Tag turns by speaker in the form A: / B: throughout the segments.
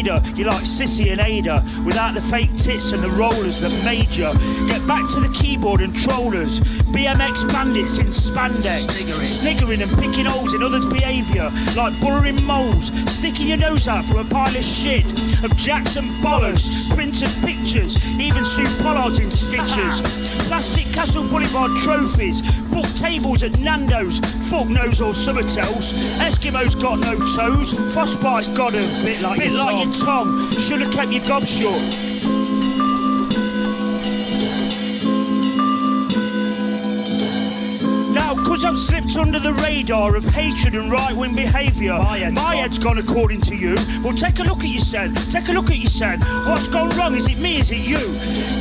A: wonder you like Sissy and Ada without the fake tits and the rollers that made you. Get back to the keyboard and trollers, BMX bandits in spandex, sniggering and picking holes in others' behaviour like burrowing moles, sticking your nose out from a pile of shit of Jackson bollocks, printed pictures, even Sue Pollard's in stitches, plastic Castle Boulevard trophies, book tables at Nando's, fuck knows or Summertells, Eskimos got no toes, frostbite's got a bit like your tongue, should have kept your gob short. Now, cause I've slipped under the radar of hatred and right-wing behaviour, my head's gone according to you. Well, take a look at yourself, What's gone wrong? Is it me, is it you?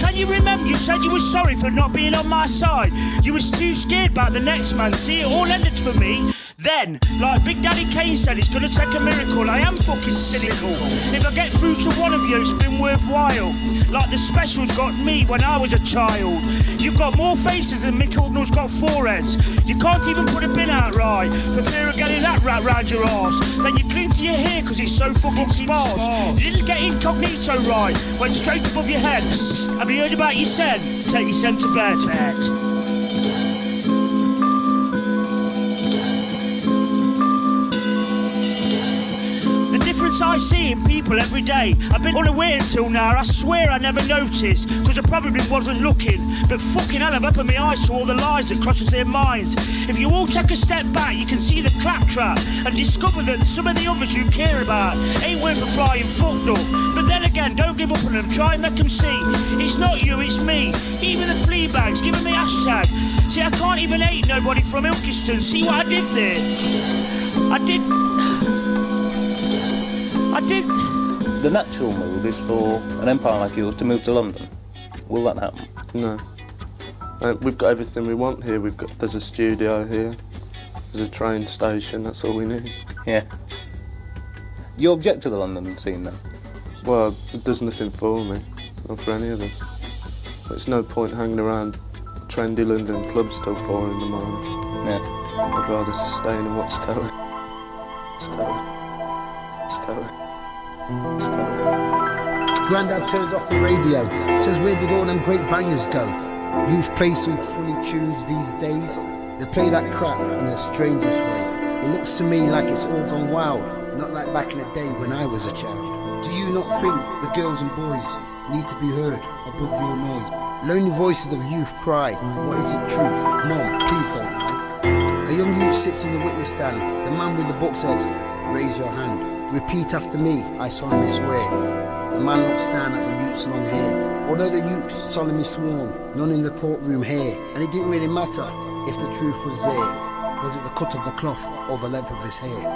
A: Can you remember you said you were sorry for not being on my side? You was too scared about the next man, see it all ended for me. Then, like Big Daddy Kane said, it's gonna take a miracle. I am fucking cynical. If I get through to one of you, it's been worthwhile. Like the specials got me when I was a child. You've got more faces than Mick Hucknall's got foreheads. You can't even put a bin out right for fear of getting that wrapped round your arse. Then you cling to your hair because it's so fucking sparse. You didn't get incognito right, went straight above your head. Psst, have you heard about your sen? Take your sen to bed. I see in people every day. I've been unaware until now. I swear I never noticed, because I probably wasn't looking. But fucking hell, I've opened my eyes to all the lies that crosses their minds. If you all take a step back, you can see the claptrap and discover that some of the others you care about ain't worth a flying fucked up. But then again, don't give up on them. Try and make them see it's not you, it's me. Even the flea bags, give them the hashtag. See, I can't even hate nobody from Ilkeston. See what I did there? I did.
B: The natural move is for an empire like yours to move to London. Will that happen?
C: No. We've got everything we want here. There's a studio here. There's a train station. That's all we need.
B: Yeah. You object to the London scene then?
C: Well, it does nothing for me, not for any of us. There's no point hanging around trendy London clubs till 4 in the morning.
B: Yeah.
C: I'd rather stay in what's telling.
D: Grandad turned off the radio, says where did all them great bangers go? Youth play some funny tunes these days. They play that crap in the strangest way. It looks to me like it's all gone wild, not like back in the day when I was a child. Do you not think the girls and boys need to be heard above your noise? Lonely voices of youth cry, what is the truth? Mom, please don't lie. A young youth sits in the witness stand. The man with the book says, raise your hand. Repeat after me, I solemnly swear. The man looks down at the youth's long hair. Although the youth solemnly sworn, none in the courtroom here. And it didn't really matter if the truth was there. Was it the cut of the cloth or the length of his hair?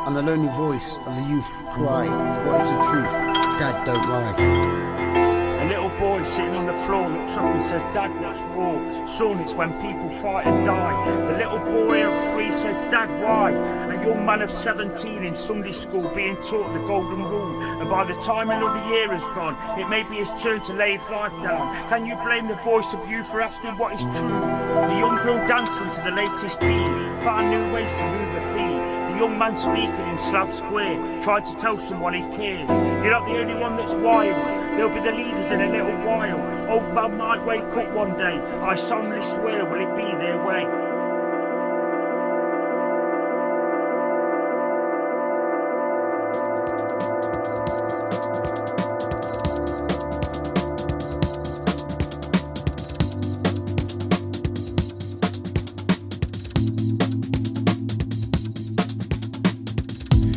D: And the lonely voice of the youth cried, what is the truth? Dad, don't lie.
A: A little boy sitting on the floor looks up and says, Dad, what's war? Son, it's when people fight and die. The little boy of 3 says, Dad, why? A young man of 17 in Sunday school being taught the golden rule. And by the time another year has gone, it may be his turn to lay his life down. Can you blame the voice of youth for asking what is true? The young girl dancing to the latest beat, found new ways to move her feet. The young man speaking in Slough Square, tried to tell someone he cares. You're not the only one that's wild. They'll be the leaders in a little while. Old man might wake up one day. I solemnly swear, will it be their way?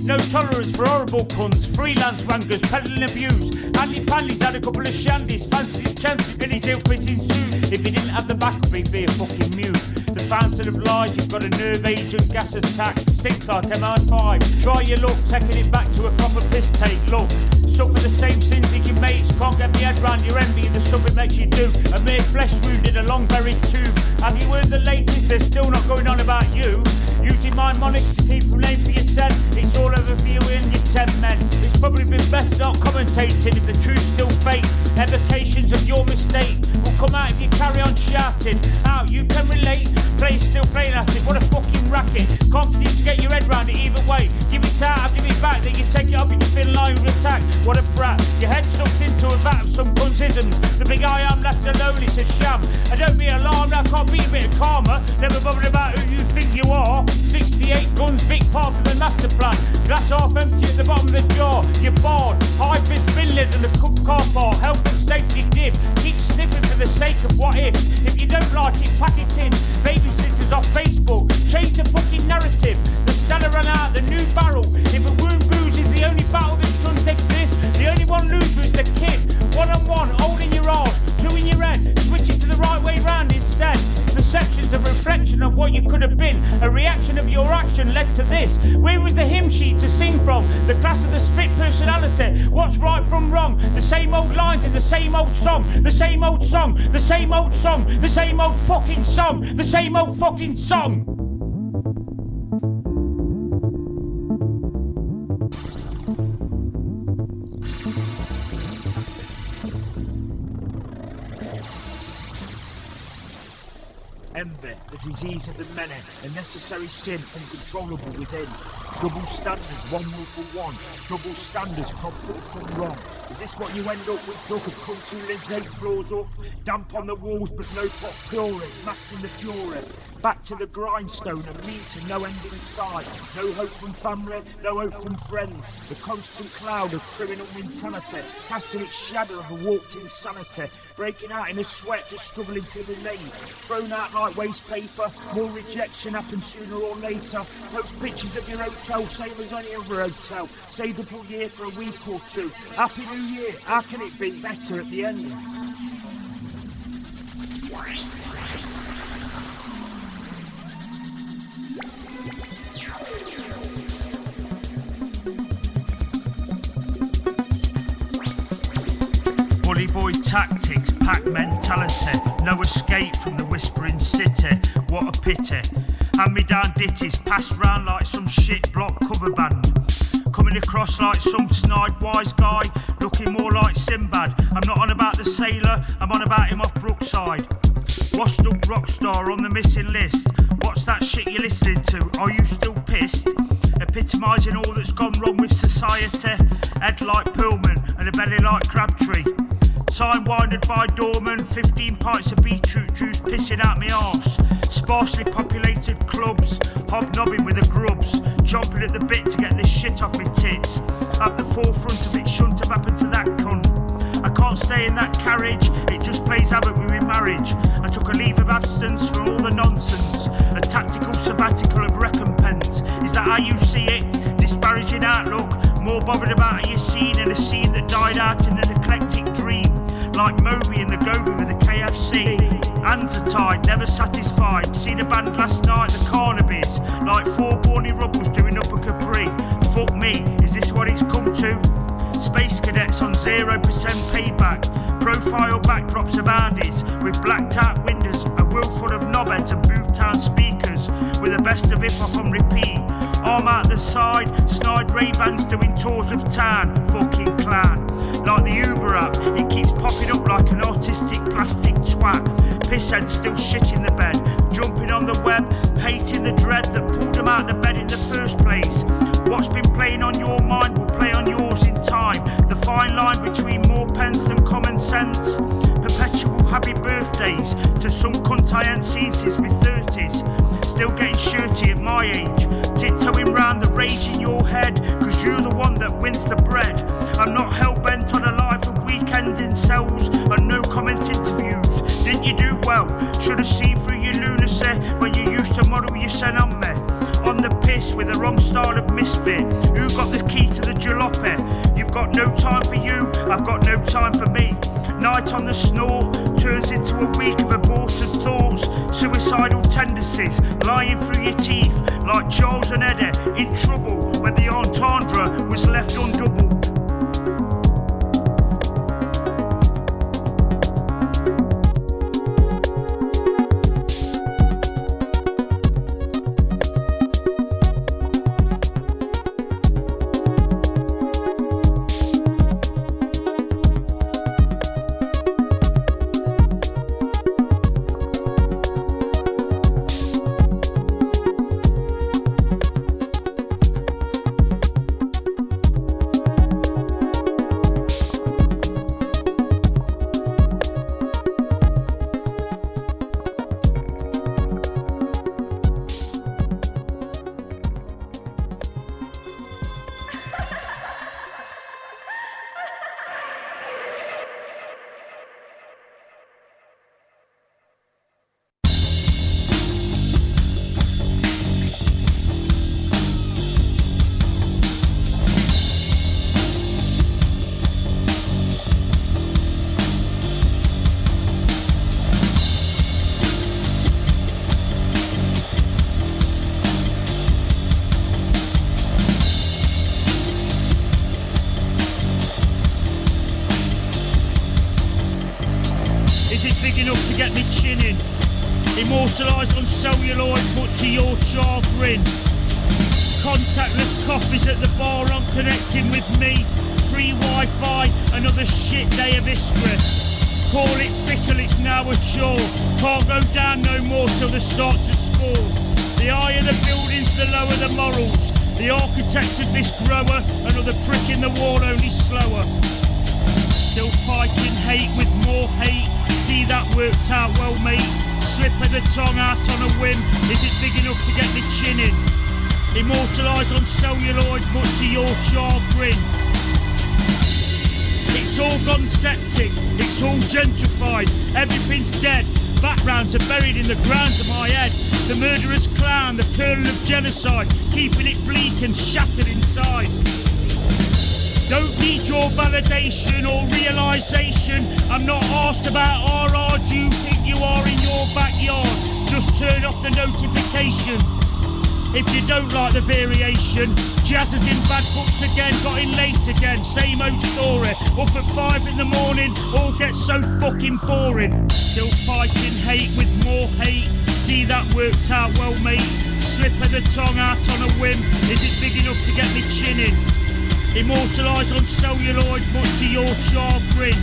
A: No tolerance for horrible cunts, freelance wankers, peddling abuse. Andy Pandy's had a couple of shandies, fancies his chances in his ill-fitting suit. If he didn't have the back of he'd be a fucking mute. The fountain of lies, you've got a nerve agent, gas attack, stinks like MI5. Try your luck, taking it back to a proper piss take, look. Suffer the same sins as your mates, can't get me head round your envy and the stuff it makes you do. A mere flesh wound in a long buried tube. Have you heard the latest? They're still not going on about you. Using my moniker to keep from name for your set. It's all over for you and your 10 men. It's probably been best not commentating if the truth's still fake. Evocations of your mistake will come out if you carry on shouting. Out, you can relate. Players still playing at it. What a fucking racket. Can't seem to get your head round it either way. Give it out, I'll give it back. Then you take it up and you feel lying with attack. What a brat. Your head sucked into a vat of some cunsisms. The big I am left alone, it's a sham. I don't be alarmed, I can't be a bit of karma. Never bothered about who you think you are. 68 guns, big part of the master plan. Glass half empty at the bottom of the jar. You're bored. High vis villas and the cooked car park. Health and safety dim. Keep sniffing for the sake of what if. If you don't like it, pack it in. Babysitters off Facebook. Change the fucking narrative. The Stella ran out, the new barrel. If a wound booze is the only battle that shouldn't exist, the only one loser is the kid. 1-on-1, holding your arse, 2 in your head. Switch it to the right way round instead. Perception's a reflection of what you could have been. A reaction of your action led to this. Where was the hymn sheet to sing from? The class of the split personality. What's right from wrong? The same old lines in the same old song. The same old song. The same old song. The same old fucking song. The same old fucking song. Envy, the disease of the many, a necessary sin, uncontrollable within. Double standards, one rule for one. Double standards, can't put from wrong. Is this what you end up with? Talk of culture lives 8 floors up. Damp on the walls, but no pot fury, masking the fury. Back to the grindstone and mean to no end in sight. No hope from family, no hope from friends. The constant cloud of criminal mentality, casting its shadow of a warped insanity. Breaking out in a sweat, just struggling to remain. Thrown out like waste paper, more rejection happens sooner or later. Post pictures of your hotel, same as any other hotel. Saved up all year for a week or two. Happy New Year, how can it be better at the end? Bullyboy tactics, pack mentality, no escape from the whispering city. What a pity. Hand-me-down ditties passed round like some shit block cover band. Coming across like some snide wise guy, looking more like Sinbad. I'm not on about the sailor, I'm on about him off Brookside. Washed up rock star on the missing list. What's that shit you're listening to? Are you still pissed? Epitomising all that's gone wrong with society. Head like Pullman and a belly like Crabtree. Time winded by doorman, 15 pints of beetroot juice pissing out me arse. Sparsely populated clubs, hobnobbing with the grubs, chomping at the bit to get this shit off me tits. At the forefront of it shouldn't have happened to that cunt. I can't stay in that carriage, it just plays havoc with my marriage. I took a leave of absence for all the nonsense, a tactical sabbatical of recompense. Is that how you see it? Disparaging outlook, more bothered about how you're seen in a scene that died out in an eclectic dream. Like Moby in the Gobi with the KFC. Hands are tied, never satisfied. Seen a band last night, the Carnabies. Like 4 Borny Rubbles doing up a Capri. Fuck me, is this what it's come to? Space cadets on 0% payback. Profile backdrops of Andes with blacked out windows, a wheel full of knobheads and booth-town speakers with the best of hip-hop on repeat. Arm out the side, snide Ray-Bans doing tours of town. Fucking clown. Like the Uber app, it keeps popping up like an autistic plastic twat. Pisshead still shit in the bed, jumping on the web, hating the dread that pulled them out the bed in the first place. What's been playing on your mind will play on yours in time. The fine line between more pens than common sense. Perpetual happy birthdays to some cunt I ain't seen since my 30s. Still getting shirty at my age. Tiptoeing round the rage in your head, cause you're the one that wins the bread. I'm not hell-bent on a life of weekend-in cells and no comment interviews. Didn't you do well? Should have seen through your lunacy when you used to model your son on me. On the piss with the wrong style of misfit. Who got the key to the jalopy? You've got no time for you, I've got no time for me. Night on the snort turns into a week of aborted thoughts. Suicidal tendencies lying through your teeth like Charles and Eddie in trouble when the entendre was left undoubled. Is it big enough to get me chinning? Immortalised on celluloid, much to your chagrin. Contactless coffees at the bar on connecting with me. Free Wi-Fi, another shit day of history. Call it fickle, it's now a chore. Can't go down no more till they start to score. The higher the buildings, the lower the morals. The architect of this grower, another prick in the wall, only slower. Still fighting hate with more hate. See that works out well, mate. Slip of the tongue out on a whim. Is it big enough to get me chinning? Immortalised on celluloid, much to your chagrin. It's all gone septic, it's all gentrified, everything's dead. Backgrounds are buried in the grounds of my head. The murderous clown, the kernel of genocide, keeping it bleak and shattered inside. Don't need your validation or realisation. I'm not asked about RR, do you think you are in your backyard? Just turn off the notification. If you don't like the variation, Jazz is in bad books again, got in late again, same old story. Up at 5 in the morning, all gets so fucking boring. Still fighting hate with more hate, see that works out well, mate. Slip of the tongue out on a whim, is it big enough to get me chinning? Immortalised on celluloid, much to your chagrin.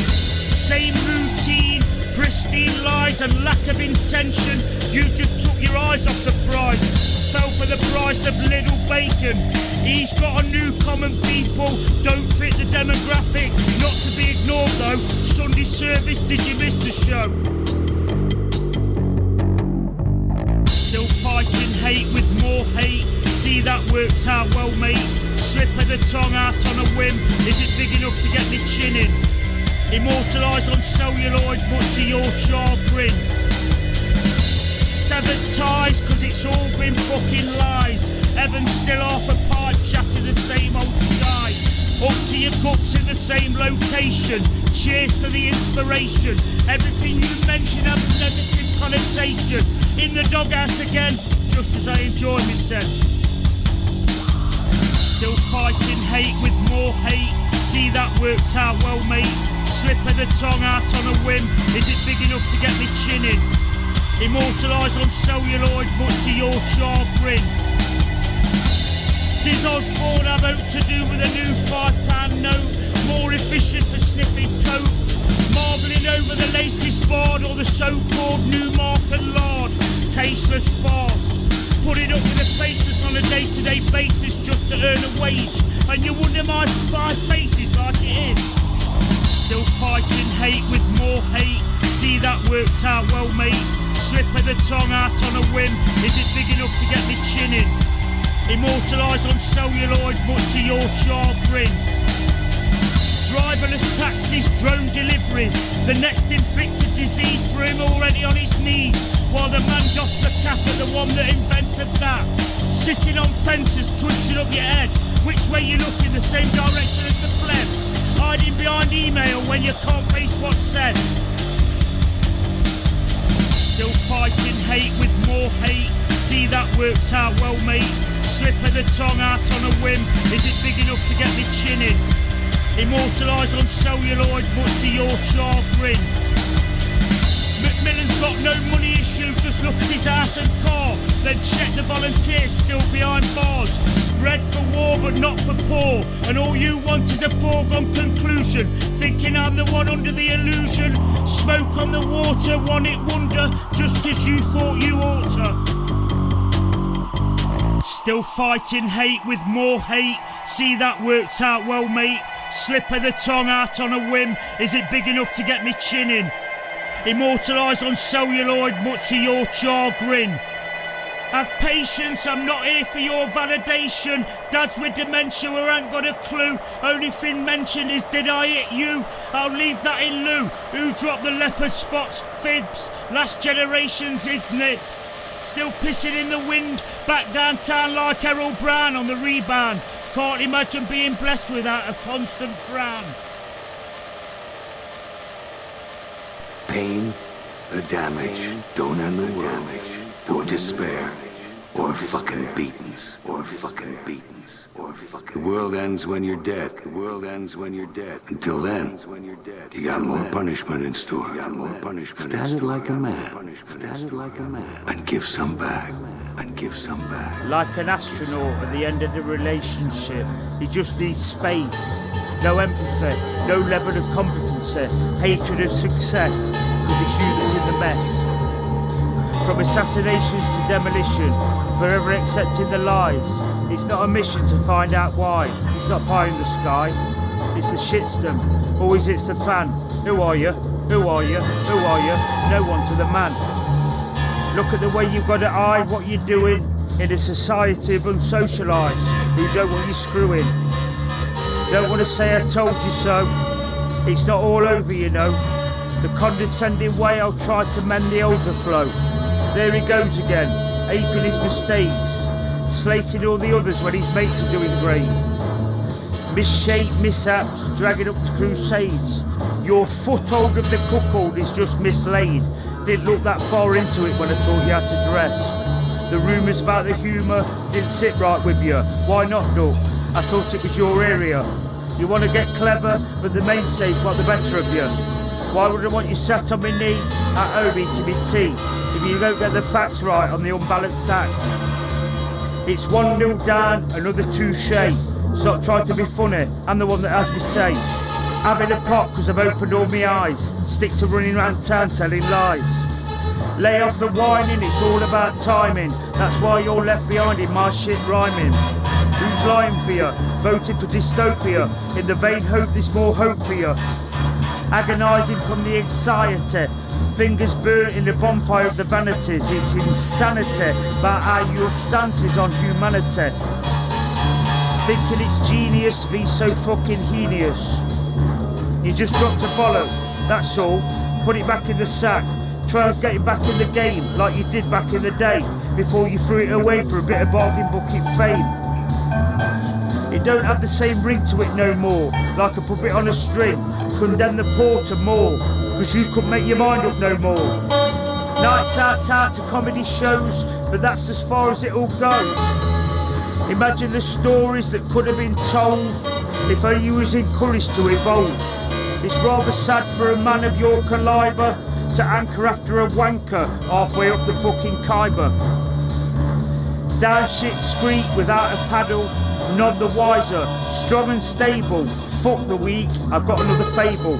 A: Same routine, pristine lies and lack of intention. You just took your eyes off the prize, fell for the price of little bacon. He's got a new common people, don't fit the demographic. Not to be ignored though, Sunday service, did you miss the show? Still fighting hate with more hate, see that works out well, mate. Slip of the tongue out on a whim, is it big enough to get me chinning? Immortalised on celluloid, much to your chagrin. Severed ties, cause it's all been fucking lies. Heaven's still half apart, chatter the same old guy. Up to your guts in the same location. Cheers for the inspiration. Everything you mention has a negative connotation. In the doghouse again, just as I enjoy myself. Still fighting hate with more hate. See that works out well, mate. Slip of the tongue out on a whim. Is it big enough to get me chinning? Immortalised on celluloid, much to your chagrin. Does Osborne have out to do with a new £5 note? More efficient for sniffing coke. Marbling over the latest bard or the so-called new mark and lard. Tasteless farce. Put it up with the faceless on a day-to-day basis just to earn a wage. And you wonder my 5 faces like it is. Still fighting hate with more hate. See that works out well, mate. Slip of the tongue out on a whim. Is it big enough to get me chinning? Immortalised on celluloid, much to your chagrin. Driverless taxis, drone deliveries. The next inflicted disease for him already on his knees. While the man doffs the cap of the one that invented that. Sitting on fences, twisting up your head. Which way you look, in the same direction as the plebs. Hiding behind email when you can't face what's said. Still fighting hate with more hate. See that works out well, mate. Slip of the tongue out on a whim. Is it big enough to get me chinning? Immortalised on celluloid, much to your chagrin. Macmillan's got no money issue, just look at his house and car. Then check the volunteers still behind bars. Bred for war but not for poor. And all you want is a foregone conclusion. Thinking I'm the one under the illusion. Smoke on the water, one hit wonder. Just cause you thought you ought to. Still fighting hate with more hate. See that works out well, mate. Slip of the tongue out on a whim. Is it big enough to get me chinning? Immortalised on celluloid, much to your chagrin. Have patience, I'm not here for your validation. Dads with dementia who ain't got a clue. Only thing mentioned is did I hit you? I'll leave that in lieu. Who dropped the leopard spots, fibs? Last generation's his nibs. Still pissing in the wind, back downtown like Errol Brown on the rebound. Can't imagine being blessed without a constant frown.
E: Pain or damage don't end the world, or despair. or fucking beatings, or fucking beatings, or fucking. The world ends when you're dead. The world ends when you're dead. Until then, you got more punishment in store. You got more punishment. Stand it like a man. Stand it like a man. And give some back. And give some back.
A: Like an astronaut at the end of the relationship, he just needs space. No empathy, no level of competency, hatred of success, because it's you that's in the mess. From assassinations to demolition, forever accepting the lies. It's not a mission to find out why. It's not pie in the sky. It's the shitstorm. Always it's the fan. Who are you? Who are you? Who are you? No one to the man. Look at the way you've got to eye what you're doing in a society of unsocialised who don't want you screwing. Don't want to say I told you so. It's not all over, you know. The condescending way I'll try to mend the overflow. There he goes again, aping his mistakes, slating all the others when his mates are doing great. Misshaped mishaps, dragging up to crusades. Your foothold of the cuckold is just mislaid. Didn't look that far into it when I taught you how to dress. The rumours about the humour didn't sit right with you. Why not, Duck? I thought it was your area. You want to get clever, but the mainstay got the better of you. Why would I want you sat on my knee at home eating me tea if you don't get the facts right on the unbalanced acts? It's 1-0 down, another touche. Stop trying to be funny, I'm the one that has me say. Having a pop because I've opened all my eyes. Stick to running around town telling lies. Lay off the whining, it's all about timing. That's why you're left behind in my shit rhyming. Who's lying for you? Voting for dystopia. In the vain hope there's more hope for you. Agonising from the anxiety. Fingers burnt in the bonfire of the vanities. It's insanity about how your stance is on humanity. Thinking it's genius to be so fucking heinous. You just dropped a bollock, that's all. Put it back in the sack. Try and get it back in the game like you did back in the day before you threw it away for a bit of bargain bucket fame. It don't have the same ring to it no more. Like a puppet on a string, condemn the poor to more, cause you couldn't make your mind up no more. Nights out to comedy shows, but that's as far as it'll go. Imagine the stories that could have been told if only you was encouraged to evolve. It's rather sad for a man of your calibre to anchor after a wanker halfway up the fucking Khyber. Down shit screek without a paddle, none the wiser, strong and stable. Fuck the weak, I've got another fable.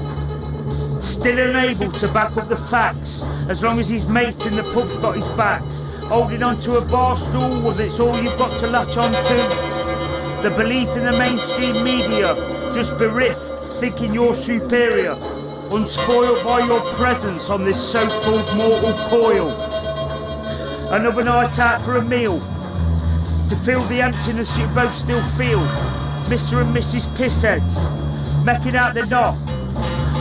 A: Still unable to back up the facts, as long as his mate in the pub's got his back. Holding on to a bar stool, well, that's all you've got to latch on to. The belief in the mainstream media, just bereft, thinking you're superior, unspoiled by your presence on this so-called mortal coil. Another night out for a meal, to fill the emptiness you both still feel. Mr. and Mrs. Pissheads, making out the knot,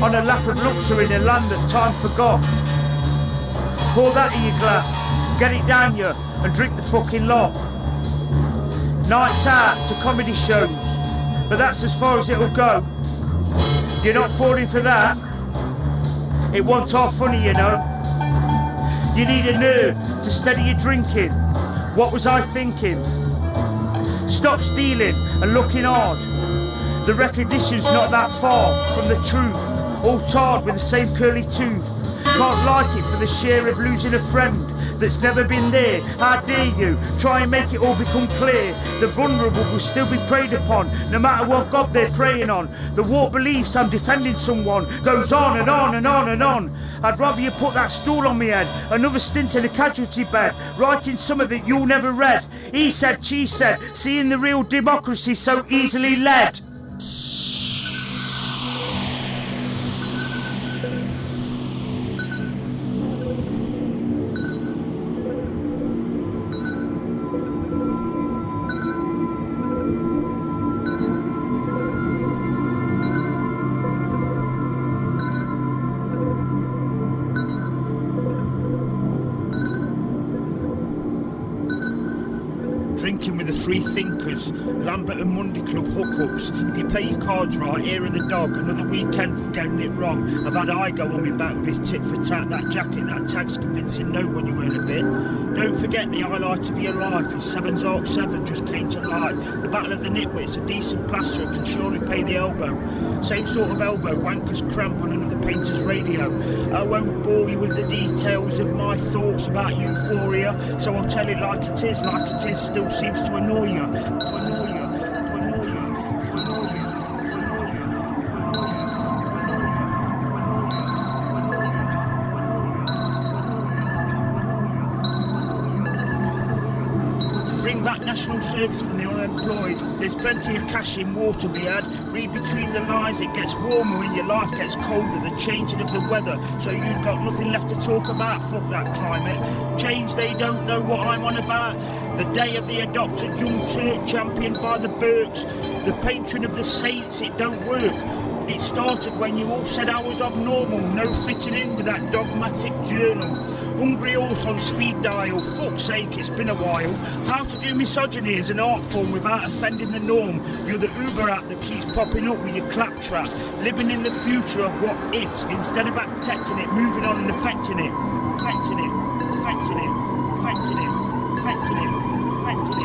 A: on a lap of luxury in a land that time forgot. Pour that in your glass, get it down you, and drink the fucking lot. Nights out to comedy shows, but that's as far as it'll go. You're not falling for that? It wasn't half funny, you know. You need a nerve to steady your drinking. What was I thinking? Stop stealing and looking hard. The recognition's not that far from the truth. All tarred with the same curly tooth. Can't like it for the share of losing a friend that's never been there. How dare you try and make it all become clear? The vulnerable will still be preyed upon, no matter what God they're preying on. The warped beliefs I'm defending someone goes on and on and on and on. I'd rather you put that stool on me head, another stint in a casualty bed, writing something that you'll never read. He said, she said, seeing the real democracy so easily led. linking with the free thinkers, Lambert and Monday Club hookups. If you play your cards right, here are the dog. Another weekend for getting it wrong. I've had Igo on me back with his tit for tat. That jacket, that tag's convincing no when you earn a bit. Don't forget the highlight of your life is Seven's Arc 7 just came to life. The Battle of the Nitwits, a decent plasterer can surely pay the elbow. Same sort of elbow, wanker's cramp on another painter's radio. I won't bore you with the details of my thoughts about euphoria, so I'll tell it like it is, still seems to annoy you. Bring back national service for the unemployed. There's plenty of cash in war to be had. Read between the lines, it gets warmer when your life gets colder. The changing of the weather, so you've got nothing left to talk about. Fuck that climate change, they don't know what I'm on about. The day of the adopted young Turk, championed by the Burks. The patron of the saints, it don't work. It started when you all said I was abnormal, no fitting in with that dogmatic journal. Hungry horse on speed dial, fuck's sake, it's been a while. How to do misogyny as an art form without offending the norm. You're the Uber app that keeps popping up with your claptrap. Living in the future of what ifs, instead of accepting it, moving on and affecting it. Affecting it, affecting it, affecting it, affecting it, affecting it,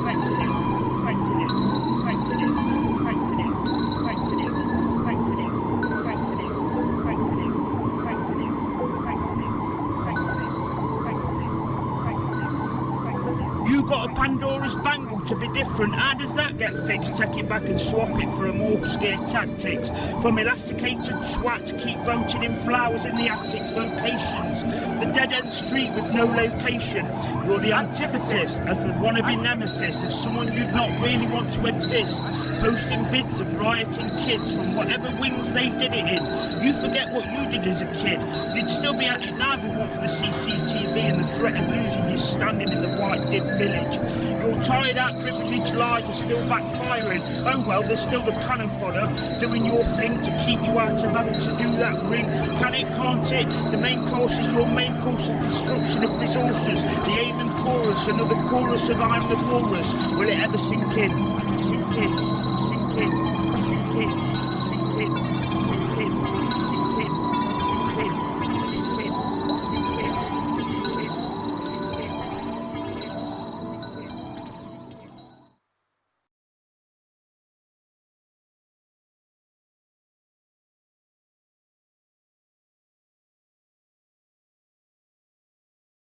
A: affecting it, affecting it, affecting it, affecting it, affecting it. You got a Pandora's bangle to be different. How does that get fixed? Take it back and swap it for a more scare tactics. From elasticated swat, keep voting in flowers in the attics, vocations. The dead-end street with no location. You're the antithesis as the wannabe nemesis of someone you'd not really want to exist. Posting vids of rioting kids from whatever wings they did it in. You forget what you did as a kid. You'd still be at it now if it weren't for the CCTV and the threat of losing you standing in the white div village. Your tired out privileged lies are still backfiring. Oh well, there's still the cannon fodder doing your thing to keep you out of having to do that ring. Can it, can't it? The main course is your main course of destruction of resources. The aim and chorus, another chorus of I'm the walrus. Will it ever sink in? Sink in, sink in, sink in.